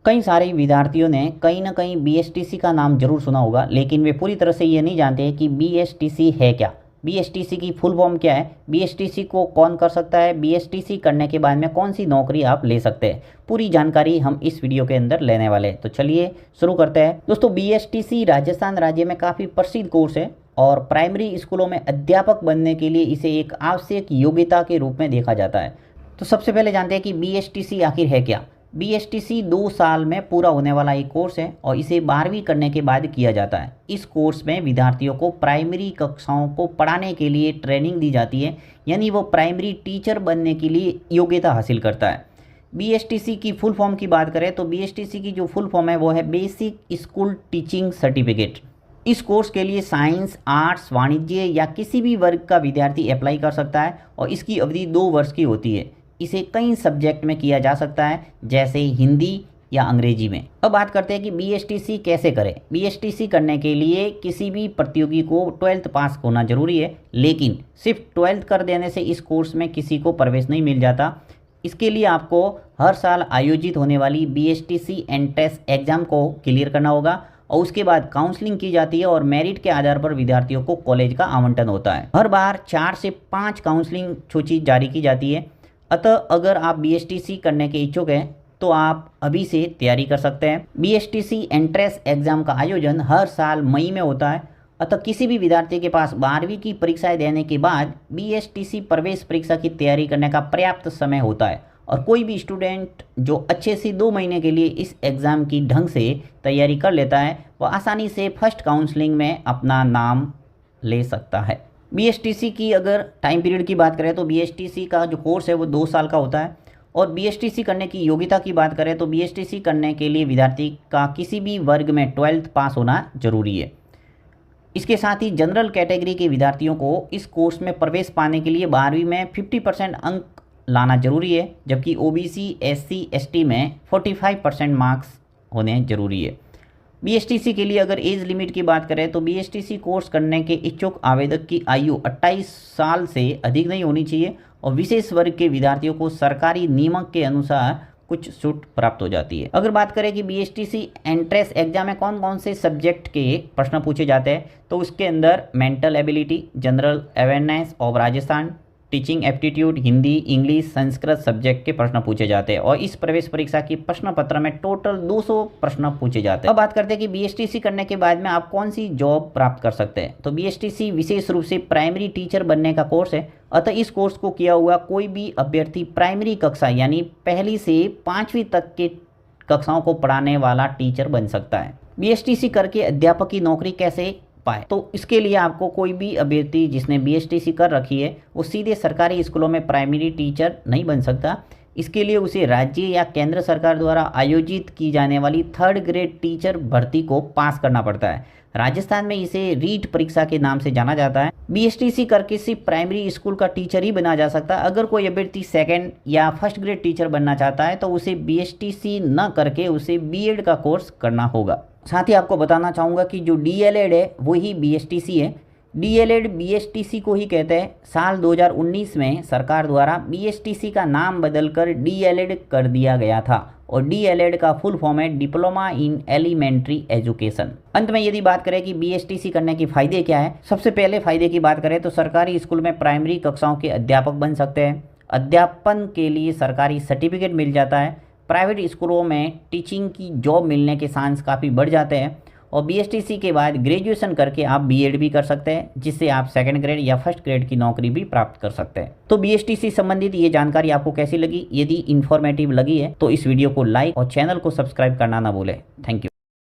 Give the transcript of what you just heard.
कई सारे विद्यार्थियों ने कहीं ना कहीं बीएसटीसी का नाम जरूर सुना होगा, लेकिन वे पूरी तरह से ये नहीं जानते कि बीएसटीसी है क्या, बीएसटीसी की फुल फॉर्म क्या है, बीएसटीसी को कौन कर सकता है, बीएसटीसी करने के बाद में कौन सी नौकरी आप ले सकते हैं। पूरी जानकारी हम इस वीडियो के अंदर लेने वाले हैं। तो चलिए शुरू करते हैं। दोस्तों, बीएसटीसी राजस्थान राज्य में काफ़ी प्रसिद्ध कोर्स है और प्राइमरी स्कूलों में अध्यापक बनने के लिए इसे एक आवश्यक योग्यता के रूप में देखा जाता है। तो सबसे पहले जानते हैं कि बीएसटीसी आखिर है क्या। बीएसटीसी 2 साल में पूरा होने वाला एक कोर्स है और इसे 12वीं करने के बाद किया जाता है। इस कोर्स में विद्यार्थियों को प्राइमरी कक्षाओं को पढ़ाने के लिए ट्रेनिंग दी जाती है, यानी वो प्राइमरी टीचर बनने के लिए योग्यता हासिल करता है। बीएसटीसी की फुल फॉर्म की बात करें तो बीएसटीसी की जो फुल फॉर्म है वो है बेसिक स्कूल टीचिंग सर्टिफिकेट। इस कोर्स के लिए साइंस, आर्ट्स, वाणिज्य या किसी भी वर्ग का विद्यार्थी अप्लाई कर सकता है और इसकी अवधि 2 वर्ष की होती है। इसे कई सब्जेक्ट में किया जा सकता है, जैसे हिंदी या अंग्रेजी में। अब बात करते हैं कि बीएसटीसी कैसे करें। बीएसटीसी करने के लिए किसी भी प्रतियोगी को 12th पास होना जरूरी है, लेकिन सिर्फ 12th कर देने से इस कोर्स में किसी को प्रवेश नहीं मिल जाता। इसके लिए आपको हर साल आयोजित होने वाली बीएसटीसी एंट्रेंस एग्जाम को क्लियर करना होगा और उसके बाद काउंसलिंग की जाती है और मेरिट के आधार पर विद्यार्थियों को कॉलेज का आवंटन होता है। हर बार 4 से 5 काउंसलिंग सूची जारी की जाती है। अतः अगर आप बीएसटीसी करने के इच्छुक हैं तो आप अभी से तैयारी कर सकते हैं। बीएसटीसी एंट्रेंस एग्जाम का आयोजन हर साल मई में होता है। अतः किसी भी विद्यार्थी के पास 12वीं की परीक्षाएं देने के बाद बीएसटीसी प्रवेश परीक्षा की तैयारी करने का पर्याप्त समय होता है और कोई भी स्टूडेंट जो अच्छे से 2 महीने के लिए इस एग्ज़ाम की ढंग से तैयारी कर लेता है वह आसानी से फर्स्ट काउंसलिंग में अपना नाम ले सकता है। बीएसटीसी की अगर टाइम पीरियड की बात करें तो बीएसटीसी का जो कोर्स है वो 2 साल का होता है और बीएसटीसी करने की योग्यता की बात करें तो बीएसटीसी करने के लिए विद्यार्थी का किसी भी वर्ग में 12th पास होना जरूरी है। इसके साथ ही जनरल कैटेगरी के विद्यार्थियों को इस कोर्स में प्रवेश पाने के लिए 12वीं में 50% अंक लाना जरूरी है, जबकि ओबीसी, एससी, एसटी में 45% मार्क्स होने जरूरी है। बीएसटीसी के लिए अगर एज लिमिट की बात करें तो बीएसटीसी कोर्स करने के इच्छुक आवेदक की आयु 28 साल से अधिक नहीं होनी चाहिए और विशेष वर्ग के विद्यार्थियों को सरकारी नियमक के अनुसार कुछ छूट प्राप्त हो जाती है। अगर बात करें कि बीएसटीसी एंट्रेंस एग्जाम में कौन कौन से सब्जेक्ट के प्रश्न पूछे जाते हैं तो उसके अंदर mental ability, general awareness of Rajasthan, teaching aptitude, Hindi, English, Sanskrit subject के प्रश्न पूछे जाते हैं और इस प्रवेश परीक्षा की प्रश्न पत्र में टोटल 200 प्रश्न पूछे जाते हैं। अब बात करते हैं कि बीएसटीसी करने के बाद में आप कौन सी जॉब प्राप्त कर सकते हैं। तो बीएसटीसी विशेष रूप से प्राइमरी टीचर बनने का कोर्स है, अतः इस कोर्स को किया हुआ कोई भी अभ्यर्थी प्राइमरी कक्षा यानी 1ली से 5वीं तक के कक्षाओं को पढ़ाने वाला टीचर बन सकता है। बीएसटीसी करके अध्यापक की नौकरी कैसे पाए, तो इसके लिए आपको कोई भी अभ्यर्थी जिसने बीएसटीसी कर रखी है वो सीधे सरकारी स्कूलों में प्राइमरी टीचर नहीं बन सकता। इसके लिए उसे राज्य या केंद्र सरकार द्वारा आयोजित की जाने वाली 3rd ग्रेड टीचर भर्ती को पास करना पड़ता है। राजस्थान में इसे रीट परीक्षा के नाम से जाना जाता है। बीएसटीसी करके सिर्फ प्राइमरी स्कूल का टीचर ही बना जा सकता है। अगर कोई अभ्यर्थी 2nd या 1st ग्रेड टीचर बनना चाहता है तो उसे बीएसटीसी न करके उसे बीएड का कोर्स करना होगा। साथ ही आपको बताना चाहूँगा कि जो डीएलएड है वही बीएसटीसी है। डीएलएड बीएसटीसी को ही कहते हैं। साल 2019 में सरकार द्वारा बीएसटीसी का नाम बदलकर डीएलएड कर दिया गया था और डीएलएड का फुल फॉर्म है डिप्लोमा इन एलिमेंट्री एजुकेशन। अंत में यदि बात करें कि बीएसटीसी करने के फायदे क्या है, सबसे पहले फायदे की बात करें तो सरकारी स्कूल में प्राइमरी कक्षाओं के अध्यापक बन सकते हैं। अध्यापन के लिए सरकारी सर्टिफिकेट मिल जाता है। प्राइवेट स्कूलों में टीचिंग की जॉब मिलने के चांस काफ़ी बढ़ जाते हैं और बीएसटीसी के बाद ग्रेजुएशन करके आप बीएड भी कर सकते हैं, जिससे आप 2nd ग्रेड या 1st ग्रेड की नौकरी भी प्राप्त कर सकते हैं। तो बीएसटीसी संबंधित ये जानकारी आपको कैसी लगी? यदि इन्फॉर्मेटिव लगी है तो इस वीडियो को लाइक और चैनल को सब्सक्राइब करना ना भूलें। Thank you.